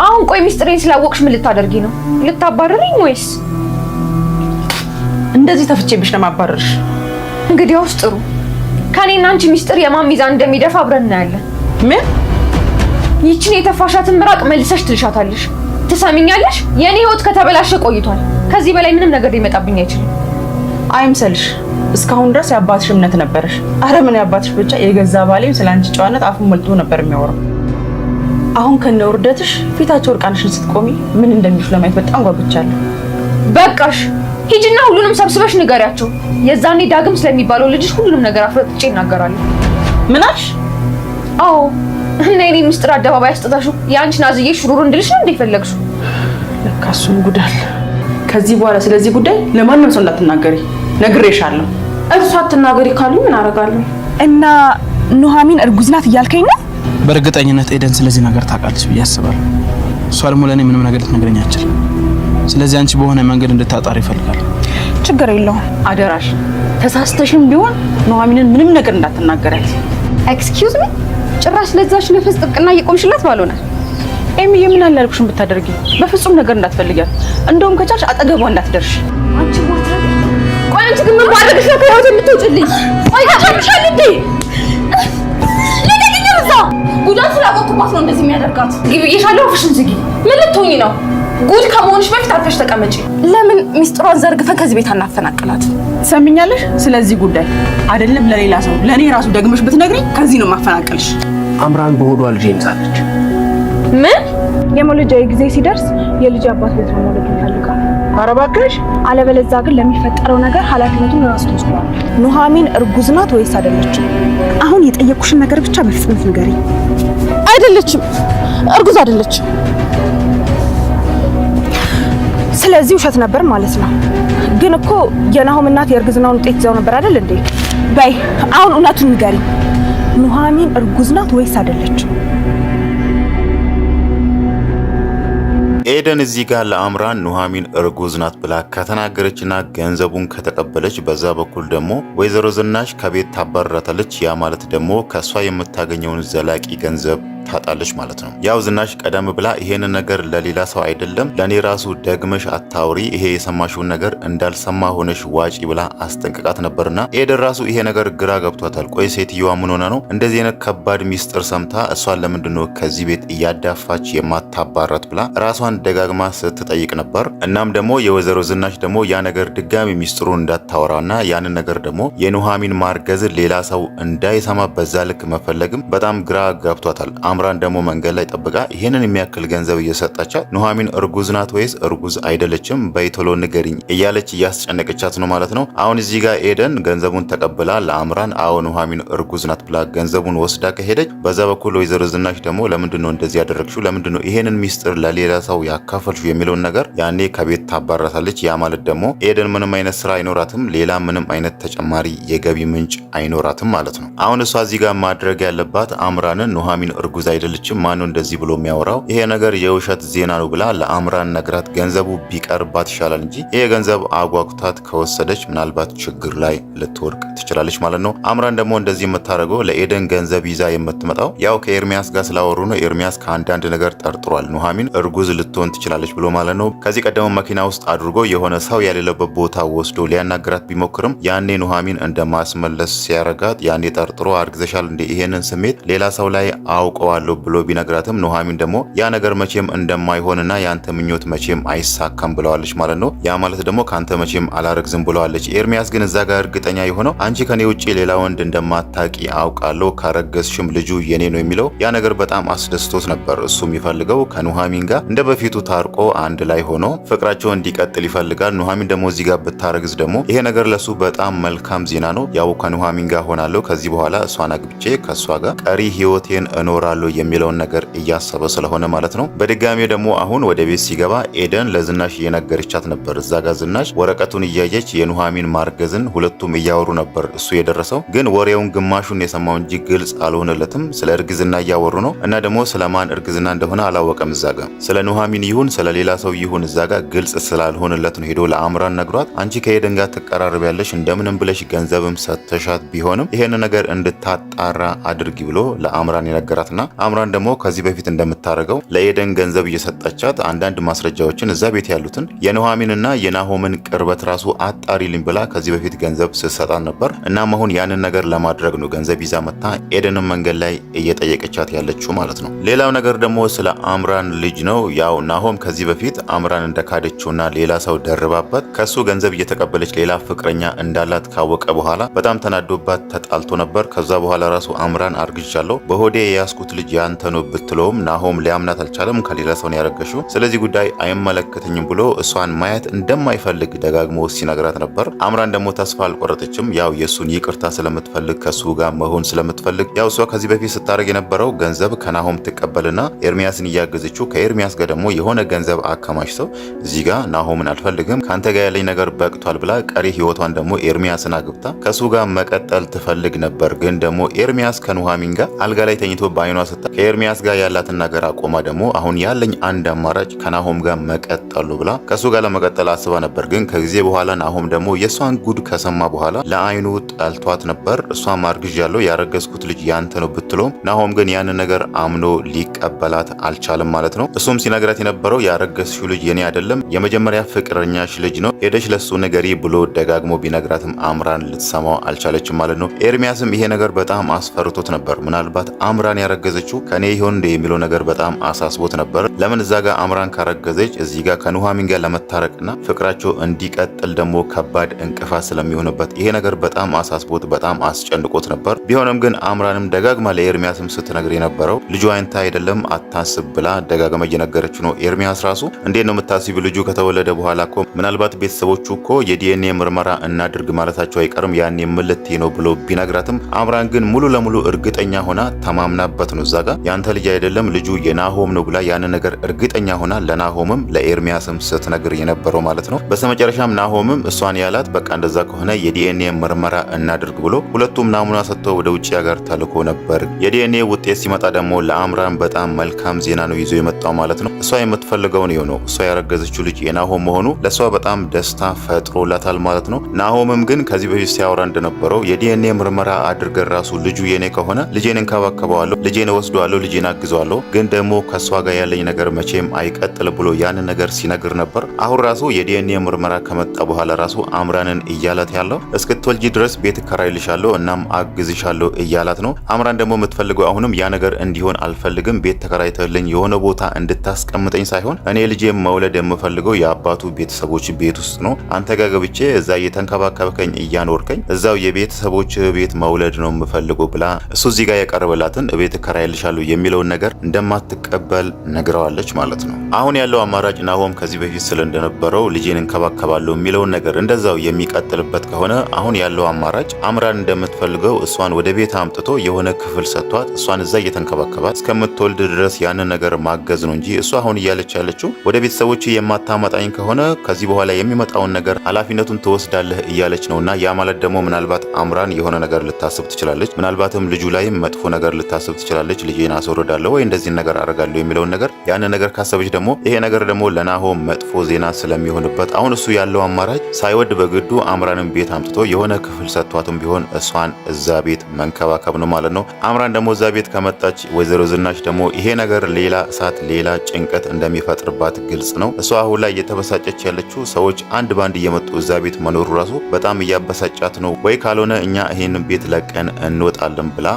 አሁን ቆይ ሚስጥሬን ስላወቅሽ ምን ልታደርጊ ነው? ልታባረሪኝ ወይስ እንደዚህ ተፍቼብሽ ለማባረርሽ? እንግዲያውስ ጥሩ። ከኔና አንቺ ሚስጥር የማን ሚዛን እንደሚደፋ አብረን እናያለን። ምን? ይቺን የተፋሻትን ምራቅ መልሰሽ ትልሻታለሽ። ትሰሚኛለሽ? የኔ ህይወት ከተበላሸ ቆይቷል። ከዚህ በላይ ምንም ነገር ሊመጣብኝ አይችልም። አይምሰልሽ። እስካሁን ድረስ የአባትሽ እምነት ነበርሽ። አረ ምን ያባትሽ ብቻ የገዛ ባሌም ስላንቺ ጨዋነት አፉን ሞልቶ ነበር የሚያወራው። አሁን ከነ ውርደትሽ ፊታቸው እርቃንሽን ስትቆሚ ምን እንደሚሉ ለማየት በጣም ጓጉቻለሁ። በቃሽ። ሂጂና ሁሉንም ሰብስበሽ ንገሪያቸው። የዛኔ ዳግም ስለሚባለው ልጅሽ ሁሉንም ነገር አፍረጥጬ እናገራለሁ። ምን አልሽ? አዎ እና የኔ ሚስጥር አደባባይ አስጥተሽው የአንቺን አዝዬ ሽሩሩ እንድልሽ ነው እንደፈለግሽው። ለካ እሱም ጉዳል። ከዚህ በኋላ ስለዚህ ጉዳይ ለማንም ሰው እንዳትናገሪ ነግሬሻለሁ። እርሷ አትናገሪ ካሉ ምን አደርጋለሁ? እና ኑሐሚን እርጉዝ ናት እያልከኝ ነው? በእርግጠኝነት ኤደን ስለዚህ ነገር ታውቃለች ብዬ አስባለሁ። እሷ ደግሞ ለእኔ ምንም ነገር ልትነግረኝ አትችልም። ስለዚህ አንቺ በሆነ መንገድ እንድታጣሪ ይፈልጋል። ችግር የለውም። አደራሽ ተሳስተሽም ቢሆን ኑሐሚንን ምንም ነገር እንዳትናገሪያት። ኤክስኪውዝ ሚ፣ ጭራሽ ለዛሽ ነፍስ ጥብቅና እየቆምሽላት ባልሆነ። ኤሚ የምን አለ ያልኩሽን ብታደርጊ በፍጹም ነገር እንዳትፈልጊያት። እንደውም ከቻልሽ አጠገቧ እንዳትደርሽ። አንቺ ማታ ቆይ፣ አንቺ ግን ምን ማድረግሽ ነው ከህይወት የምትወጪልኝ? ቆይ ታቻምሻል እንዴ? ለደግኛ ብዛ ጉዳት ስላወቅኩባት ነው እንደዚህ የሚያደርጋት። ግቢ ብዬሻለሁ፣ አፍሽን ዝጊ። ምን ልትሆኚ ነው? ጉድ ከመሆንሽ በፊት አርፈሽ ተቀመጪ። ለምን ሚስጥሯን ዘርግፈን ከዚህ ቤት አናፈናቅላት? ትሰሚኛለሽ? ስለዚህ ጉዳይ አይደለም ለሌላ ሰው ለኔ ራሱ ደግመሽ ብትነግሪኝ ከዚህ ነው ማፈናቀልሽ። አምራን በሆዷ ልጅ ይንጻለች። ምን? የመውለጃዬ ጊዜ ሲደርስ የልጅ አባት ቤት ነው መውለድ ይፈልጋል። ኧረ እባክሽ። አለበለዚያ ግን ለሚፈጠረው ነገር ኃላፊነቱን ራሱ ተወስዷል። ኑሐሚን እርጉዝ ናት ወይስ አይደለችም? አሁን የጠየቁሽን ነገር ብቻ በፍጥነት ንገሪኝ። አይደለችም፣ እርጉዝ አይደለችም። ስለዚህ ውሸት ነበር ማለት ነው። ግን እኮ የናሆም እናት የእርግዝናውን ውጤት ይዘው ነበር አይደል እንዴ? በይ አሁን እውነቱን ንገሪኝ። ኑሐሚን እርጉዝ ናት ወይስ አይደለችም? ኤደን እዚህ ጋር ለአምራን ኑሐሚን እርጉዝ ናት ብላ ከተናገረችና ገንዘቡን ከተቀበለች፣ በዛ በኩል ደግሞ ወይዘሮ ዝናሽ ከቤት ታባረራታለች። ያ ማለት ደግሞ ከሷ የምታገኘውን ዘላቂ ገንዘብ ታጣለች ማለት ነው። ያው ዝናሽ ቀደም ብላ ይሄን ነገር ለሌላ ሰው አይደለም ለኔ ራሱ ደግመሽ አታውሪ፣ ይሄ የሰማሽውን ነገር እንዳልሰማ ሆነሽ ዋጪ ብላ አስጠንቅቃት ነበርና ኤደን ራሱ ይሄ ነገር ግራ ገብቷታል። ቆይ ሴትዮዋ ምን ሆነ ነው እንደዚህ አይነት ከባድ ሚስጥር ሰምታ እሷን ለምንድነው ከዚህ ቤት እያዳፋች የማታባራት ብላ ራሷን ደጋግማ ስትጠይቅ ነበር። እናም ደግሞ የወይዘሮ ዝናሽ ደግሞ ያ ነገር ድጋሚ ሚስጥሩን እንዳታወራና ያንን ነገር ደግሞ የኑሐሚን ማርገዝን ሌላ ሰው እንዳይሰማ በዛ ልክ መፈለግም በጣም ግራ ገብቷታል። አምራን ደግሞ መንገድ ላይ ጠብቃ ይሄንን የሚያክል ገንዘብ እየሰጣቻት ኑሐሚን እርጉዝ ናት ወይስ እርጉዝ አይደለችም በይቶሎ ንገሪኝ እያለች እያስጨነቀቻት ነው ማለት ነው። አሁን እዚህ ጋር ኤደን ገንዘቡን ተቀብላ ለአምራን አዎ ኑሐሚን እርጉዝ ናት ብላ ገንዘቡን ወስዳ ከሄደች፣ በዛ በኩል ወይዘሮ ዝናሽ ደግሞ ለምንድነው እንደዚህ ያደረግሽው? ለምንድነው ይሄንን ሚስጥር ለሌላ ሰው ያካፈልሽው? የሚለውን ነገር ያኔ ከቤት ታባራታለች። ያ ማለት ደግሞ ኤደን ምንም አይነት ስራ አይኖራትም፣ ሌላ ምንም አይነት ተጨማሪ የገቢ ምንጭ አይኖራትም ማለት ነው። አሁን እሷ እዚህ ጋር ማድረግ ያለባት አምራንን ኑሐሚን እርጉዝ አይደለችም፣ ማነው እንደዚህ ብሎ የሚያወራው? ይሄ ነገር የውሸት ዜና ነው ብላ ለአምራን ነግራት ገንዘቡ ቢቀርባት ይሻላል እንጂ ይሄ ገንዘብ አጓጉታት ከወሰደች ምናልባት ችግር ላይ ልትወድቅ ትችላለች ማለት ነው። አምራን ደግሞ እንደዚህ የምታደርገው ለኤደን ገንዘብ ይዛ የምትመጣው ያው ከኤርሚያስ ጋር ስላወሩ ነው። ኤርሚያስ ከአንዳንድ ነገር ጠርጥሯል፣ ኑሐሚን እርጉዝ ልትሆን ትችላለች ብሎ ማለት ነው። ከዚህ ቀደም መኪና ውስጥ አድርጎ የሆነ ሰው የሌለበት ቦታ ወስዶ ሊያናግራት ቢሞክርም ያኔ ኑሐሚን እንደማስመለስ ሲያረጋት ያኔ ጠርጥሮ አርግዘሻል እንዴ ይሄንን ስሜት ሌላ ሰው ላይ አውቀዋለሁ ብሎ ቢነግራትም ኑሐሚን ደግሞ ያ ነገር መቼም እንደማይሆንና ያንተ ምኞት መቼም አይሳካም ብለዋለች ማለት ነው። ያ ማለት ደግሞ ካንተ መቼም አላረግዝም ብለዋለች። ኤርሚያስ ግን እዛ ጋር እርግጠኛ የሆነው አንቺ ከኔ ውጪ ሌላ ወንድ እንደማታቂ አውቃለሁ፣ ካረገዝሽም ልጁ የኔ ነው የሚለው ያ ነገር በጣም አስደስቶት ነበር። እሱ የሚፈልገው ከኑሐሚን ጋር እንደ በፊቱ ታርቆ አንድ ላይ ሆኖ ፍቅራቸው እንዲቀጥል ይፈልጋል። ኑሐሚን ደግሞ እዚህ ጋር ብታረግዝ ደግሞ ይሄ ነገር ለሱ በጣም መልካም ዜና ነው። ያው ከኑሐሚን ጋር ሆናለሁ ከዚህ በኋላ እሷን አግብቼ ከሷ ጋር ቀሪ ህይወቴን እኖራለሁ የሚለውን ነገር እያሰበ ስለሆነ ማለት ነው። በድጋሚ ደግሞ አሁን ወደ ቤት ሲገባ ኤደን ለዝናሽ እየነገረቻት ነበር። እዛ ጋር ዝናሽ ወረቀቱን እያየች የኑሐሚን ማርገዝን ሁለቱም እያወሩ ነበር። እሱ የደረሰው ግን ወሬውን ግማሹን የሰማው እንጂ ግልጽ አልሆነለትም። ስለ እርግዝና እያወሩ ነው እና ደግሞ ስለማን እርግዝና እንደሆነ አላወቀም። እዛ ጋር ስለ ኑሐሚን ይሁን ስለ ሌላ ሰው ይሁን እዛ ጋር ግልጽ ስላልሆነለት ነው ሄዶ ለአምራን ነግሯት አንቺ ከኤደን ጋር ትቀራርቢያለሽ እንደምንም ብለሽ ገንዘብም ሰተሻት ቢሆንም ይሄን ነገር እንድታጣራ አድርጊ ብሎ ለአምራን የነገራትና አምራን ደግሞ ከዚህ በፊት እንደምታደርገው ለኤደን ገንዘብ እየሰጠቻት አንዳንድ ማስረጃዎችን እዛ ቤት ያሉትን የኑሐሚንና የናሆምን ቅርበት ራሱ አጣሪልኝ ብላ ከዚህ በፊት ገንዘብ ስትሰጣት ነበር። እናም አሁን ያንን ነገር ለማድረግ ነው ገንዘብ ይዛ መታ ኤደንን መንገድ ላይ እየጠየቀቻት ያለችው ማለት ነው። ሌላው ነገር ደግሞ ስለ አምራን ልጅ ነው። ያው ናሆም ከዚህ በፊት አምራን እንደካደችውና ሌላ ሰው ደርባበት ከሱ ገንዘብ እየተቀበለች ሌላ ፍቅረኛ እንዳላት ካወቀ በኋላ በጣም ተናዶባት ተጣልቶ ነበር። ከዛ በኋላ ራሱ አምራን አርግዣለሁ በሆዴ የያዝኩት ልጅ ያንተ ነው ብትለውም ናሆም ሊያምናት አልቻለም። ከሌላ ሰው ነው ያረገሽው፣ ስለዚህ ጉዳይ አይመለከተኝም ብሎ እሷን ማየት እንደማይፈልግ ደጋግሞ ሲነግራት ነበር። አምራን ደግሞ ተስፋ አልቆረጠችም። ያው የሱን ይቅርታ ስለምትፈልግ ከሱ ጋር መሆን ስለምትፈልግ ያው እሷ ከዚህ በፊት ስታደርግ የነበረው ገንዘብ ከናሆም ትቀበልና ኤርሚያስን እያገዘችው ከኤርሚያስ ጋር ደግሞ የሆነ ገንዘብ አከማችተው እዚህ ጋር ናሆምን አልፈልግም ካንተ ጋር ያለኝ ነገር በቅቷል ብላ ቀሪ ህይወቷን ደግሞ ኤርሚያስን አግብታ ከሱ ጋር መቀጠል ትፈልግ ነበር። ግን ደግሞ ኤርሚያስ ከኑሐሚን ጋር አልጋ ላይ ተኝቶ በአይኗ ስታ ከኤርሚያስ ጋር ያላትን ነገር አቆማ ደግሞ አሁን ያለኝ አንድ አማራጭ ከናሆም ጋር መቀጠሉ ብላ ከሱ ጋር ለመቀጠል አስባ ነበር። ግን ከጊዜ በኋላ ናሆም ደግሞ የሷን ጉድ ከሰማ በኋላ ለአይኑ ጠልቷት ነበር። እሷን አርግዣለሁ ያረገዝኩት ልጅ ያንተ ነው ብትለውም ናሆም ግን ያንን ነገር አምኖ ሊቀበላት አልቻለም ማለት ነው። እሱም ሲነግራት የነበረው ያረገዝሽው ልጅ የኔ አይደለም የመጀመሪያ ፍቅረኛሽ ልጅ ነው ሄደሽ ለሱ ነገሪ ብሎ ደጋግሞ ቢነግራትም አምራን ልትሰማው አልቻለችም ማለት ነው። ኤርሚያስም ይሄ ነገር በጣም አስፈርቶት ነበር። ምናልባት አምራን ያረገዘችው ከኔ ይሆን እንደ የሚለው ነገር በጣም አሳስቦት ነበር። ለምን እዛ ጋር አምራን ካረገዘች እዚህ ጋር ከኑሐሚን ጋር ለመታረቅና ፍቅራቸው እንዲቀጥል ደግሞ ከባድ እንቅፋት ስለሚሆንበት ይሄ ነገር በጣም አሳስቦት በጣም አስጨንቆት ነበር። ቢሆንም ግን አምራንም ደጋግማ ለኤርሚያስም ስትነግር የነበረው ልጁ አይንታ አይደለም አታስብ ብላ ደጋግማ እየነገረች ነው። ኤርሚያስ ራሱ እንዴት ነው የምታስቢ ልጁ ከተወለደ በኋላ እኮ ምናልባት ቤተሰቦቹ እኮ የዲኤንኤ ምርመራ እናድርግ ማለታቸው አይቀርም ያን የምልት ነው ብሎ ቢነግራትም አምራን ግን ሙሉ ለሙሉ እርግጠኛ ሆና ተማምናበት ነው እዛ ጋር ያንተ ልጅ አይደለም ልጁ የናሆም ነው ብላ ያን ነገር እርግጠኛ ሆና ለናሆምም ለኤርሚያስም ስትነግር የነበረው ማለት ነው። በስተመጨረሻም ናሆምም እሷን ያላት በቃ እንደዛ ከሆነ የዲኤንኤ ምርመራ እናድርግ ብሎ ሁለቱም ናሙና ሰጥተው ወደ ውጭ ሀገር ተልኮ ነበር። የዲኤንኤ ውጤት ሲመጣ ደግሞ ለአምራን በጣም መልካም ዜና ነው ይዞ የመጣው ማለት ነው። እሷ የምትፈልገው ነው እሷ ያረገዘችው ልጅ የናሆም መሆኑ ለእሷ በጣም ደስታ ፈጥሮላታል ማለት ነው። ናሆምም ግን ከዚህ በፊት ሲያወራ እንደነበረው የዲኤንኤ ምርመራ አድርገን ራሱ ልጁ የኔ ከሆነ ልጄን እንከባከበዋለሁ፣ ልጄን ወስደዋለሁ፣ ልጄን አግዘዋለሁ፣ ግን ደግሞ ከእሷ ጋር ያለኝ ነገር መቼም አይቀጥል ብሎ ያንን ነገር ሲነግር ነበር። አሁን ራሱ የዲኤንኤ ምርመራ ከመጣ በኋላ ራሱ አምራንን እያላት ያለው እስክትወልጂ ድረስ ቤት እከራይልሻለሁ እናም አግዝሻለሁ እያላት ነው። አምራን ደግሞ የምትፈልገው አሁንም ያ ነገር እንዲሆን አልፈልግም፣ ቤት ተከራይተልኝ የሆነ ቦታ እንድታስቀምጠኝ ሳይሆን እኔ ልጄም መውለድ የምፈልገው የአባቱ ቤተሰቦች ቤት ውስጥ ነው። አንተ ጋር ገብቼ እዛ እየተንከባከብከኝ እያኖርከኝ እዛው የቤተሰቦች ቤት መውለድ ነው የምፈልገው ብላ እሱ እዚህ ጋር የቀረበላትን ቤት እከራይልሻለሁ የሚለውን ነገር እንደማትቀበል ነግረዋለች ማለት ነው። አሁን ያለው አማራጭ ናሆም ከዚህ በፊት ስለ እንደነበረው ልጄን እንከባከባለሁ የሚለውን ነገር እንደዛው የሚቀጥልበት ከሆነ አሁን ያለው አማራጭ አምራን እንደምትፈልገው እሷን ወደ ቤት አምጥቶ የሆነ ክፍል ሰጥቷት እሷን እዛ እየተንከባከባት እስከምትወልድ ድረስ ያንን ነገር ማገዝ ነው እንጂ እሷ አሁን እያለች ያለችው ወደ ቤተሰቦች የማታመጣኝ ከሆነ ከዚህ በኋላ የሚመጣውን ነገር ኃላፊነቱን ትወስዳለህ እያለች ነውና ያ ማለት ደግሞ ምናልባት አምራን የሆነ ነገር ልታስብ ትችላለች። ምናልባትም ልጁ ላይም መጥፎ ነገር ልታስብ ትችላለች። ልጄን አስወርዳለሁ ወይ እንደዚህ ነገር አደርጋለሁ የሚለውን ነገር ያንን ነገር ካሰበች ደግሞ ይሄ ነገር ደግሞ ለናሆም መጥፎ ዜና ስለሚሆንበት አሁን እሱ ያለው አማራጭ ሳይወድ በግዱ አምራንን ቤት አምጥቶ የሆነ ክፍል ሰጥቷትም ቢሆን እሷን እዛ ቤት መንከባከብ ነው ማለት ነው። አምራን ደግሞ እዛ ቤት ከመጣች ወይዘሮ ዝናሽ ደግሞ ይሄ ነገር ሌላ እሳት ሌላ ጭንቀት እንደሚፈጥርባት ግልጽ ነው። እሷ አሁን ላይ እየተበሳጨች ያለችው ሰዎች አንድ ባንድ እየመጡ እዛ ቤት መኖሩ ራሱ በጣም እያበሳጫት ነው። ወይ ካልሆነ እኛ ይሄንን ቤት ለቀን እንወጣለን ብላ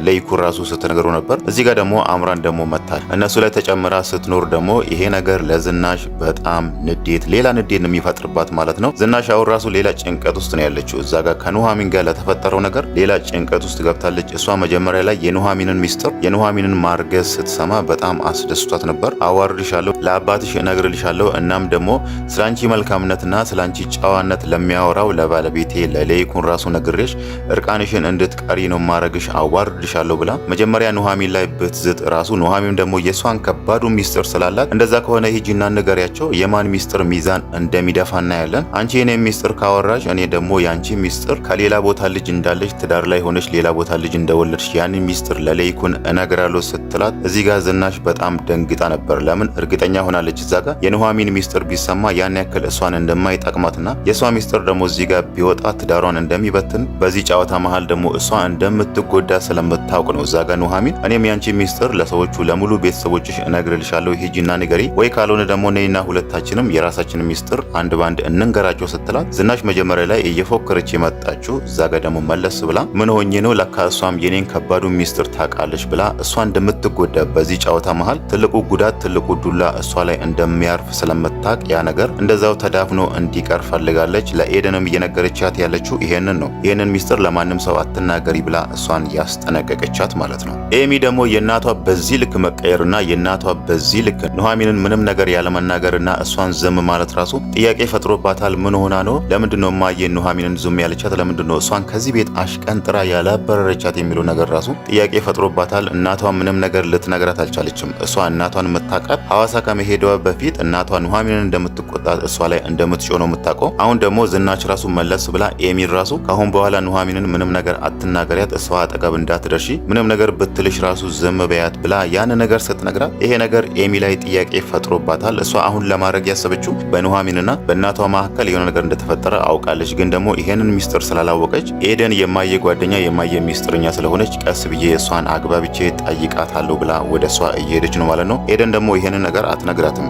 ለይኩን ራሱ ስትነግረው ነበር። እዚህ ጋር ደግሞ አምራን ደግሞ መታል እነሱ ላይ ተጨምራ ስትኖር ደግሞ ይሄ ነገር ለዝናሽ በጣም ንዴት ሌላ ንዴት ነው የሚፈጥርባት ማለት ነው። ዝናሽ አሁን ራሱ ሌላ ጭንቀት ውስጥ ነው ያለችው። እዛ ጋር ከኑሐሚን ጋር ለተፈጠረው ነገር ሌላ ጭንቀት ውስጥ ገብታለች። እሷ መጀመሪያ ላይ የኑሐሚንን ሚስጥር የኑሐሚንን ማርገዝ ስትሰማ በጣም አስደስቷት ነበር። አዋርድሻለሁ፣ ለአባትሽ እነግርልሻለሁ፣ እናም ደግሞ ስላንቺ መልካምነትና ስላንቺ ጨዋነት ለሚያወራው ለባለቤቴ ለሌይኩን ራሱ ነግሬሽ እርቃንሽን እንድትቀሪ ነው ማረግሽ፣ አዋርድሻለሁ ብላ መጀመሪያ ኑሐሚን ላይ ብትዝት ራሱ ኑሐሚን ደግሞ የሷን ከባዱ ሚስጥር ስላላት እንደዛ ከሆነ ሂጂና ንገሪያቸው የማን ሚስጥር ሚዛን እንደሚደፋና ያለን አንቺ የኔ ሚስጥር ካወራሽ እኔ ደግሞ ያንቺ ሚስጥር ከሌላ ቦታ ልጅ እንዳለሽ ትዳር ላይ ሆነሽ ሌላ ቦታ ልጅ እንደወለድሽ ያንን ሚስጥር ለሌይኩን እነግራለሁ ስትላት እዚህ ጋር ዝናሽ በጣም ደንግጣ ነበር። ለምን እርግጠኛ ሆናለች እዛ ጋር የኑሐሚን ሚስጥር ቢሰማ ያን ያክል እሷን እንደማይጠቅማትና የሷ ሚስጥር ደግሞ እዚህ ጋር ቢወጣ እንደሚቆጣት ትዳሯን እንደሚበትን በዚህ ጨዋታ መሃል ደግሞ እሷ እንደምትጎዳ ስለምታውቅ ነው እዛ ጋር ኑሐሚን እኔም ያንቺ ሚስጥር ለሰዎቹ ለሙሉ ቤተሰቦችሽ እነግርልሻለሁ ሂጂና ንገሪ ወይ ካልሆነ ደግሞ ነይና ሁለታችንም የራሳችን ሚስጥር አንድ ባንድ እንንገራቸው ስትላት ዝናሽ መጀመሪያ ላይ እየፎከረች የመጣችው እዛ ጋር ደግሞ መለስ ብላ ምን ሆኜ ነው ለካ እሷም የኔን ከባዱ ሚስጥር ታውቃለች ብላ እሷ እንደምትጎዳ በዚህ ጨዋታ መሃል ትልቁ ጉዳት ትልቁ ዱላ እሷ ላይ እንደሚያርፍ ስለምታውቅ ያ ነገር እንደዛው ተዳፍኖ እንዲቀር ፈልጋለች። ለኤደንም እየነገረቻት ያለችው ይሄንን ነው። ይሄንን ሚስጥር ለማንም ሰው አትናገሪ ብላ እሷን ያስጠነቀቀቻት ማለት ነው። ኤሚ ደግሞ የእናቷ በዚህ ልክ መቀየርና የእናቷ በዚህ ልክ ኑሐሚንን ምንም ነገር ያለመናገርና እሷን ዝም ማለት ራሱ ጥያቄ ፈጥሮባታል። ምን ሆና ነው? ለምንድነው ማየ ኑሐሚንን ዝም ያለቻት? ለምንድነው እሷን ከዚህ ቤት አሽቀንጥራ ያላበረረቻት የሚለው ነገር ራሱ ጥያቄ ፈጥሮባታል። እናቷ ምንም ነገር ልትነግራት አልቻለችም። እሷ እናቷን የምታውቃት ሐዋሳ ከመሄዷ በፊት እናቷ ኑሐሚንን እንደምትቆጣት እሷ ላይ እንደምትጮህ ነው የምታውቀው። አሁን ደግሞ ዝናች ራሱ መለስ ብላ ኤሚን ራሱ ካሁን በኋላ ኑሐሚንን ምንም ነገር አትናገሪያት፣ እሷ አጠገብ እንዳትደርሺ፣ ምንም ነገር ብትልሽ ራሱ ዝም በያት ብላ ያን ነገር ስትነግራት ይሄ ነገር ኤሚ ላይ ጥያቄ ፈጥሮባታል። እሷ አሁን ለማድረግ ያሰበችው በኑሐሚንና በእናቷ መካከል የሆነ ነገር እንደተፈጠረ አውቃለች። ግን ደግሞ ይሄንን ሚስጥር ስላላወቀች ኤደን የማየ ጓደኛ የማየ ሚስጥርኛ ስለሆነች ቀስ ብዬ እሷን አግባብቼ ጠይቃታለሁ ብላ ወደ እሷ እየሄደች ነው ማለት ነው። ኤደን ደግሞ ይሄንን ነገር አትነግራትም።